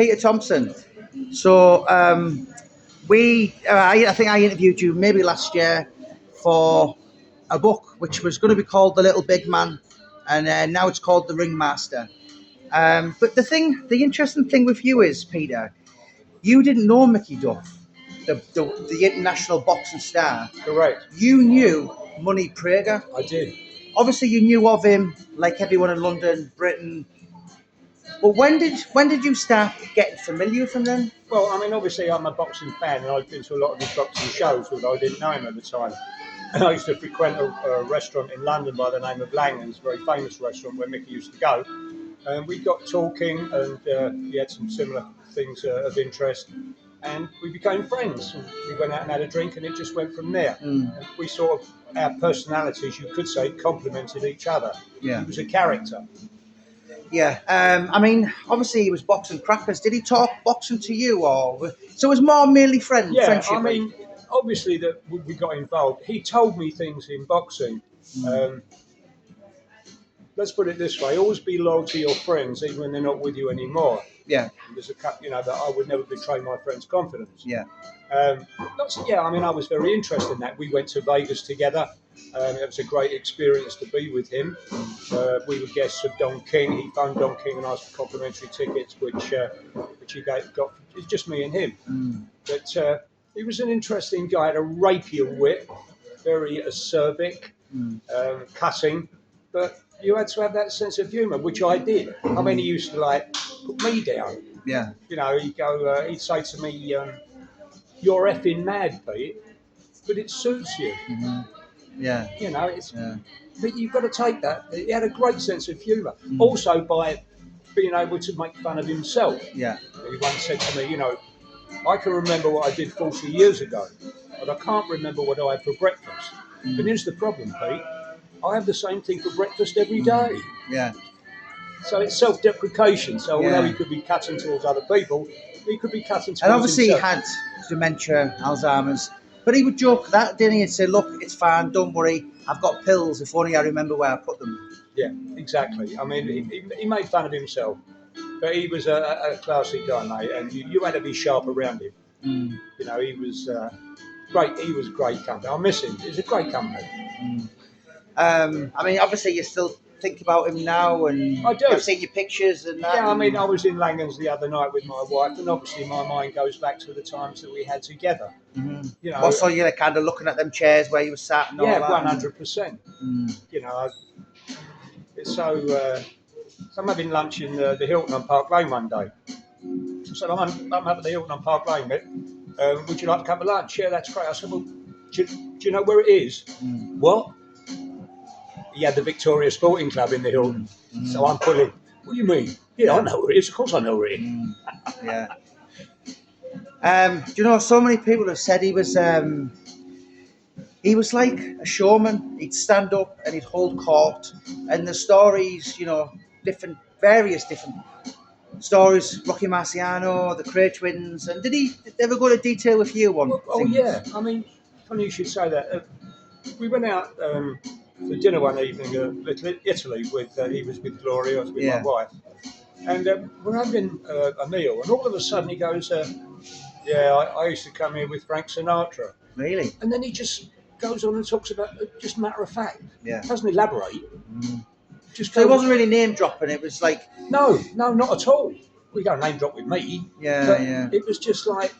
Peter Thompson. So I think I interviewed you maybe last year for a book which was going to be called The Little Big Man, and now it's called The Ringmaster. But the interesting thing with you is, Peter, you didn't know Mickey Duff, the international boxing star. Correct. You knew Money Prager. I did. Obviously, you knew of him like everyone in London, Britain. But when did you start getting familiar with him then? Well, I mean, obviously, I'm a boxing fan, and I've been to a lot of his boxing shows, although I didn't know him at the time. And I used to frequent a restaurant in London by the name of Langan's, a very famous restaurant where Mickey used to go. And we got talking, and we had some similar things of interest, and we became friends. And we went out and had a drink, and it just went from there. And we sort of, our personalities, you could say, complemented each other. Yeah. He was a character. Yeah, I mean, obviously he was boxing crackers. Did he talk boxing to you, or so it was more merely Yeah, friendship? I mean, obviously that we got involved. He told me things in boxing. Let's put it this way: always be loyal to your friends, even when they're not with you anymore. Yeah, There's a that I would never betray my friend's confidence. yeah, I mean, I was very interested in that. We went to Vegas together. It was a great experience to be with him. We were guests of Don King. He phoned Don King and asked for complimentary tickets, which he got. It's just me and him. But he was an interesting guy. Had a rapier wit, very acerbic, cutting, but you had to have that sense of humour, which I did. I mean, he used to put me down. yeah. You know, he'd say to me, "You're effing mad, Pete, but it suits you." Yeah. You know, but you've got to take that. He had a great sense of humour. Also, by being able to make fun of himself. Yeah. He once said to me, I can remember what I did 40 years ago, but I can't remember what I had for breakfast. But here's the problem, Pete. I have the same thing for breakfast every day. Yeah. So it's self-deprecation. So although he could be cutting towards other people, he could be cutting towards And obviously himself. he had dementia, Alzheimer's. But he would joke that, didn't he? He'd say, "Look, it's fine, don't worry. I've got pills. If only I remember where I put them." Yeah, exactly. I mean, he made fun of himself, but he was a classy guy, mate, and you had to be sharp around him. You know, he was great. He was great company. I miss him. He was a great company. I mean, obviously you still think about him now, and I do. I've seen your pictures and that. Yeah, I mean, I was in Langan's the other night with my wife, and obviously my mind goes back to the times that we had together. You know, Also, you're kind of looking at them chairs where you were sat and all that. 100%. You know, it's so I'm having lunch in the Hilton on Park Lane one day. So I'm having the Hilton on Park Lane, mate. Would you like to come to lunch? Yeah, that's great. I said, well, do you know where it is? What? He had the Victoria Sporting Club in the Hilton. So I'm pulling, what do you mean? Yeah, I know where it is. Of course I know where it is. Yeah. Do you know, so many people have said he was like a showman. He'd stand up and he'd hold court, and the stories, various different stories. Rocky Marciano, the Cray twins, and did they ever go into detail with you on? Oh yeah, I mean, funny you should say that. We went out for dinner one evening to Italy with. He was with Gloria, I was with my wife, and we're having a meal, and all of a sudden he goes, I used to come here with Frank Sinatra. Really? And then he just goes on and talks about just matter of fact. Yeah. Doesn't elaborate. So it wasn't really name dropping. It was like no, not at all. We don't name drop with me. Yeah. It was just like,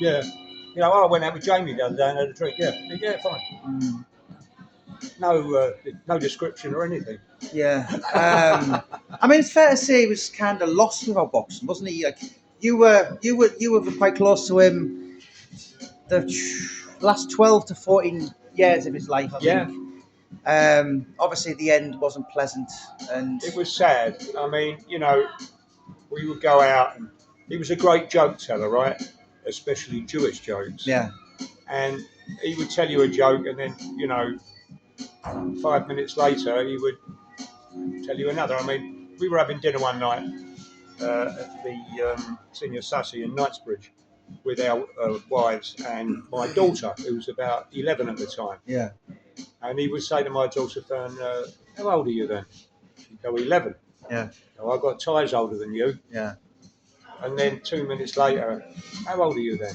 I went out with Jamie the other day and had a drink. Yeah, fine. No description or anything. Yeah. I mean, it's fair to say he was kind of lost without boxing, wasn't he? Like you were quite close to him the last 12 to 14 years of his life, I think. Obviously the end wasn't pleasant, and it was sad. I mean, we would go out, and he was a great joke teller, right? Especially Jewish jokes. Yeah. And he would tell you a joke, and then 5 minutes later he would tell you another. I mean, we were having dinner one night at the Senior Sassy in Knightsbridge with our wives and my daughter, who was about 11 at the time. Yeah. And he would say to my daughter, how old are you then? She'd go, 11. Yeah. Oh, I've got ties older than you. Yeah. And then 2 minutes later, how old are you then?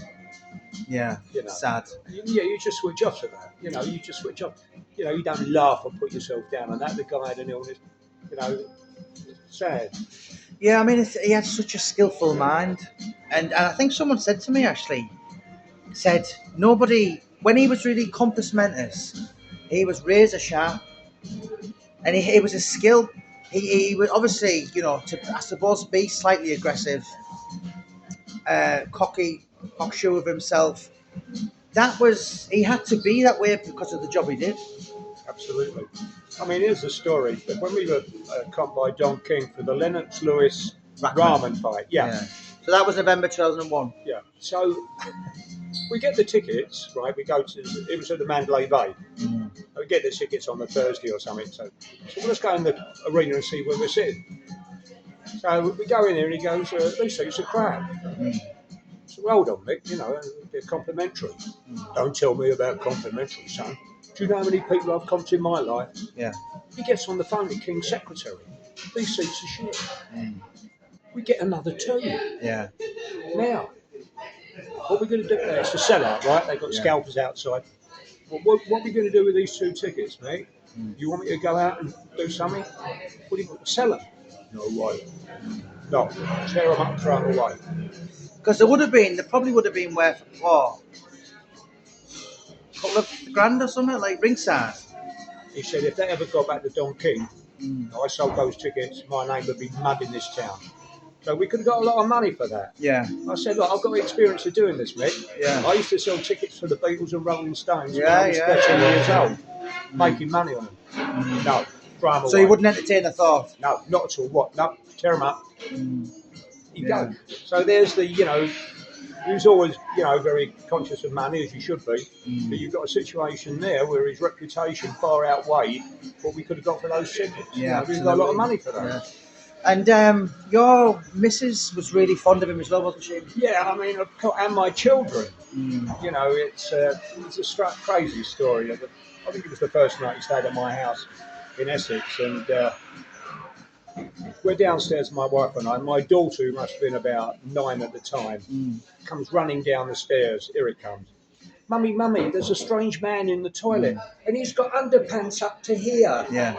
Yeah. You know. Sad. Yeah, you just switch off to that. You know, you just switch off. You know, you don't laugh or put yourself down on that. The guy had an illness. You know, it's sad. Yeah, I mean, he had such a skillful mind, and I think someone said to me actually, said nobody when he was really compass mentis, he was razor sharp, and he was a skill. He was obviously, to I suppose be slightly aggressive, cocky, cocksure of himself. That was he had to be that way because of the job he did. Absolutely. I mean, here's the story. When we were comped by Don King for the Lennox Lewis Rahman fight, yeah. So that was November 2001. Yeah. So we get the tickets, right? We go to, it was at the Mandalay Bay. We get the tickets on the Thursday or something. So let's go in the arena and see where we're sitting. So we go in there and he goes, these seats are crap. So well done, Mick, they're complimentary. Don't tell me about complimentary, son. Do you know how many people I've comped in my life? Yeah. He gets on the phone to King's secretary. These seats are shit. We get another 2. Yeah. Now, what we're going to do there, it's a sellout, right? They've got scalpers outside. Well, what are we going to do with these 2 tickets, mate? You want me to go out and do something? What do you sell them? No way. No, tear them up, throw them away. Because there probably would have been worth a couple of grand or something, like ringside. He said if they ever got back to Don King, I sold those tickets, my name would be mud in this town. So we could have got a lot of money for that. Yeah. I said, look, I've got experience of doing this, Mick. Yeah. I used to sell tickets for the Beatles and Rolling Stones when I was 13 years old, making money on them. No, throw them away. So you wouldn't entertain the thought? No, not at all. What? No, tear them up. You go. So there's the, he was always, very conscious of money, as you should be. But you've got a situation there where his reputation far outweighed what we could have got for those tickets. Yeah, we got a lot of money for that. Yeah. And your missus was really fond of him as well, wasn't she? Yeah, I mean, and my children. It's a crazy story. I think it was the first night he stayed at my house in Essex, and we're downstairs, my wife and I. My daughter, who must have been about 9 at the time, comes running down the stairs. Here it comes. Mummy, there's a strange man in the toilet, and he's got underpants up to here. Yeah.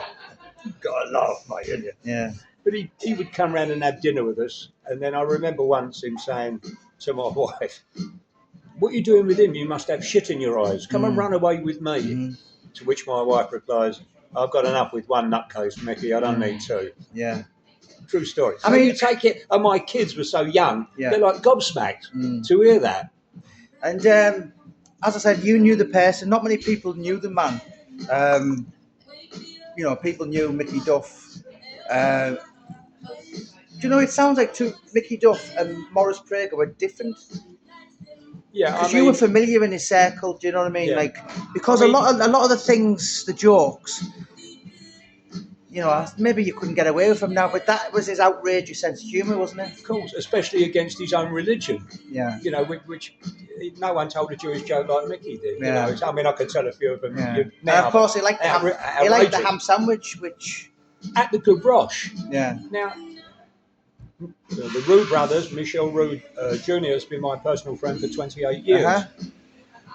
You've got to laugh, mate, haven't you? Yeah. But he would come round and have dinner with us, and then I remember once him saying to my wife, what are you doing with him? You must have shit in your eyes. Come and run away with me. To which my wife replies, I've got enough with one nutcase, Mickey. I don't need 2. Yeah. True story. I mean, you take it, and my kids were so young, they're like gobsmacked to hear that. And as I said, you knew the person. Not many people knew the man. People knew Mickey Duff. Do you know, it sounds like Mickey Duff and Maurice Prager were different. Yeah, because you were familiar in his circle. Do you know what I mean? Yeah. Because a lot of the things, the jokes, maybe you couldn't get away with them now, but that was his outrageous sense of humour, wasn't it? Of course, especially against his own religion. Yeah. Which no one told a Jewish joke like Mickey did. Yeah. I could tell a few of them. Yeah. Now, and of course, he liked the ham sandwich, which at the Gavroche. Yeah. Now, the Roux brothers, Michel Roux Jr. has been my personal friend for 28 years.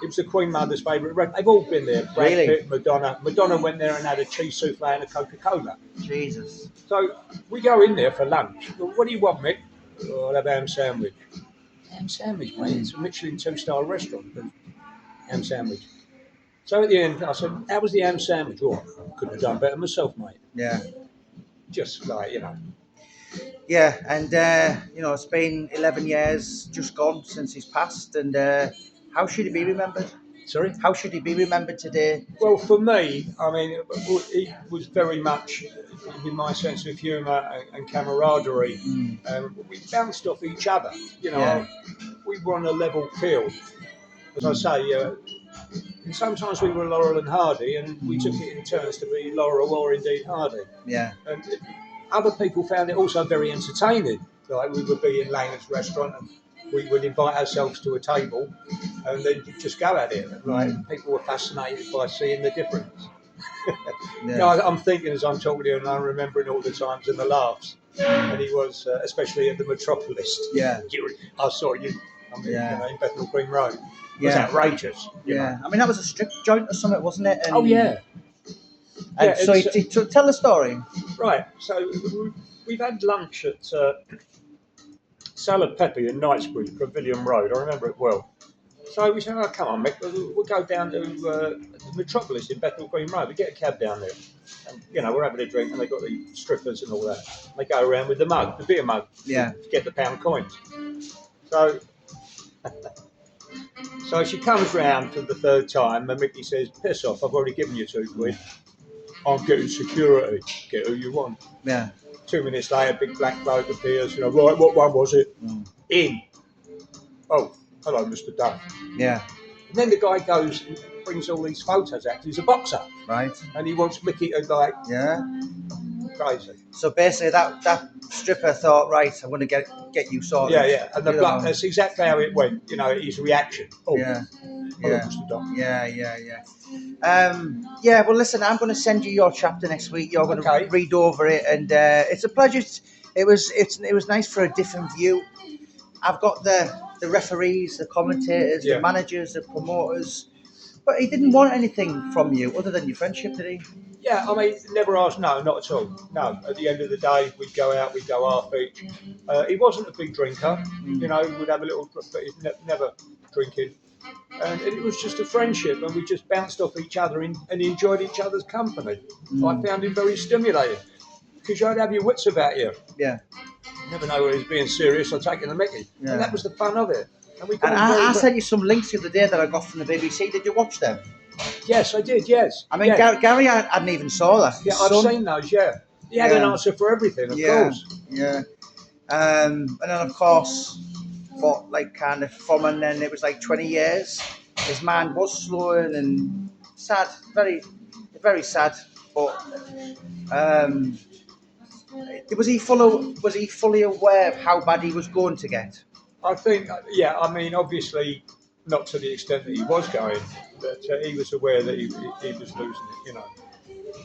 It was the Queen Mother's favourite restaurant. They've all been there. Brad Pitt, Madonna. Madonna went there and had a cheese souffle and a Coca-Cola. Jesus. So we go in there for lunch. Well, what do you want, Mick? Oh, I'll have a ham sandwich. Ham sandwich, mate. It's a Michelin 2-star restaurant. Ham sandwich. So at the end, I said, how was the ham sandwich? Oh, couldn't have done better myself, mate. Yeah. Just like, Yeah, and, it's been 11 years just gone since he's passed, and how should he be remembered? Sorry? How should he be remembered today? Well, for me, I mean, he was very much with my sense of humour and camaraderie. We bounced off each other. We were on a level field. As I say, and sometimes we were Laurel and Hardy, and we took it in turns to be Laurel or indeed Hardy. Yeah. And other people found it also very entertaining. Like we would be in Langer's restaurant and we would invite ourselves to a table and then just go at it. Like people were fascinated by seeing the difference. Yeah. No, I'm thinking as I'm talking to you, and I'm remembering all the times and the laughs. And he was, especially at the Metropolis. Yeah. I saw you. I mean, Yeah. you know, in Bethnal Green Road. It was Yeah. outrageous. You Yeah. know. I mean, that was a strip joint or something, wasn't it? And, Oh yeah. And Yeah. so, It's so tell the story. right. So we've had lunch at Salad Peppy in Knightsbridge, Pavilion Road. I remember it well. So we said, "Oh, come on, Mick, we'll go down to the Metropolis in Bethnal Green Road. We get a cab down there, and you know we're having a drink, and they got the strippers and all that. They go around with the mug, the beer mug, Yeah. to get the pound coins. So, so she comes round for the third time, and Mickey says, "Piss off! I've already given you £2. I'm getting security. Get who you want." Yeah. 2 minutes later, big black bloke appears. You know, right? What one was it? In. Oh, hello, Mr. Duff. Yeah. And then the guy goes and brings all these photos out. He's a boxer. Right. And he wants Mickey to like Yeah. crazy. So basically, that stripper thought, right, I'm going to get you sorted. Yeah, yeah. And the You blood, know. that's exactly how it went. You know, his reaction. Oh, Yeah. hello, Yeah. Mr. Duff. Yeah. Yeah. Yeah. Yeah. Well, listen, I'm going to send you your chapter next week. You're going to read over it, and it's a pleasure. It was nice for a different view. I've got the referees, the commentators, Yeah. the managers, the promoters, but he didn't want anything from you other than your friendship, did he? Yeah, I mean, never asked, no, not at all. No, at the end of the day, we'd go out, we'd go half each. He wasn't a big drinker, you know, we'd have a little, but he'd never drinking. And it was just a friendship, and we just bounced off each other and enjoyed each other's company. I found him very stimulating because you had to have your wits about you. Yeah. You never know whether he's being serious or taking the mickey. Yeah. And that was the fun of it. And we got And on very, I sent you some links the other day that I got from the BBC. Did you watch them? Yes, I did, yes. I mean, yeah. Gary hadn't even saw that. Yeah, I've seen those, yeah. He had an answer for everything, of course. Yeah. And then, of course, what, like, kind of from, and then it was like 20 years. His mind was slowing and sad, very, very sad. But was he fully aware of how bad he was going to get? I think, yeah, I mean, obviously, not to the extent that he was going, but he was aware that he was losing it, you know.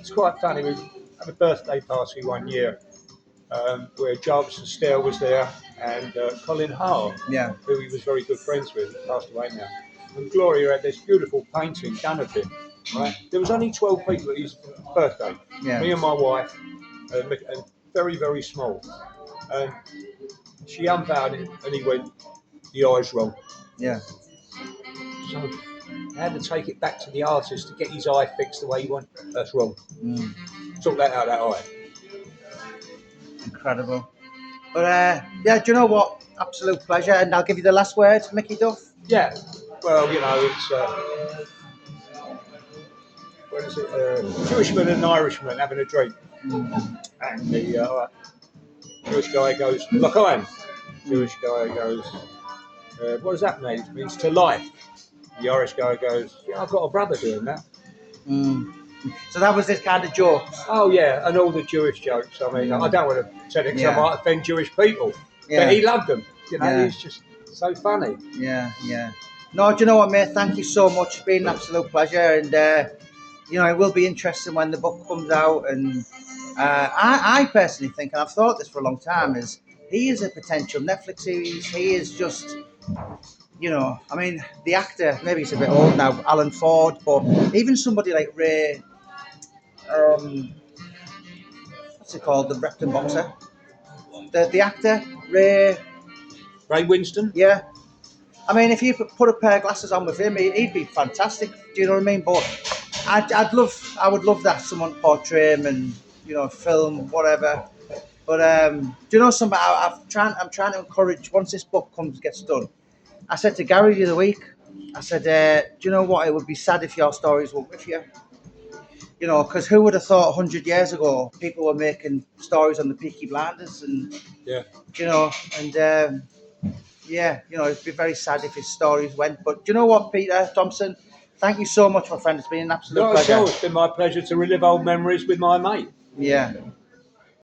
It's quite funny, we had a birthday party one year where Jarvis Estelle was there and Colin Hart, who he was very good friends with, passed away now. And Gloria had this beautiful painting done of him, right? There was only 12 people at his birthday, me and my wife, and very, very small. And she unveiled it and he went, the eye's wrong. Yeah. So I had to take it back to the artist to get his eye fixed the way he wanted. That's wrong. Sort that out, that eye. Incredible. But yeah, do you know what? Absolute pleasure. And I'll give you the last word, Mickey Duff. Yeah. Well, you know, it's what is it? A Jewishman and an Irishman having a drink. And the Jewish guy goes, look on. Jewish guy goes, what does that mean? It means to life. The Irish guy goes, yeah, I've got a brother doing that. So that was this kind of jokes. Oh, yeah, and all the Jewish jokes. I mean, I don't want to tell it because I might offend Jewish people. But he loved them. You know, he's just so funny. Yeah. No, do you know what, mate? Thank you so much. It's been an absolute pleasure. And, you know, it will be interesting when the book comes out. And I personally think, and I've thought this for a long time, is he is a potential Netflix series. He is just, you know, I mean, the actor, maybe he's a bit old now, Alan Ford, but even somebody like Ray, what's it called, the Repton boxer? The actor, Ray Winston? Yeah. I mean, if you put a pair of glasses on with him, he'd be fantastic. Do you know what I mean? But I would love that someone portray him and, you know, film, whatever. But do you know something? I'm trying to encourage, once this book gets done. I said to Gary the other week, I said, do you know what? It would be sad if your stories weren't with you. You know, because who would have thought 100 years ago people were making stories on the Peaky Blinders and, you know, and yeah, you know, it'd be very sad if his stories went. But do you know what, Peter Thompson? Thank you so much, my friend. It's been an absolute pleasure. It's been my pleasure to relive old memories with my mate. Yeah.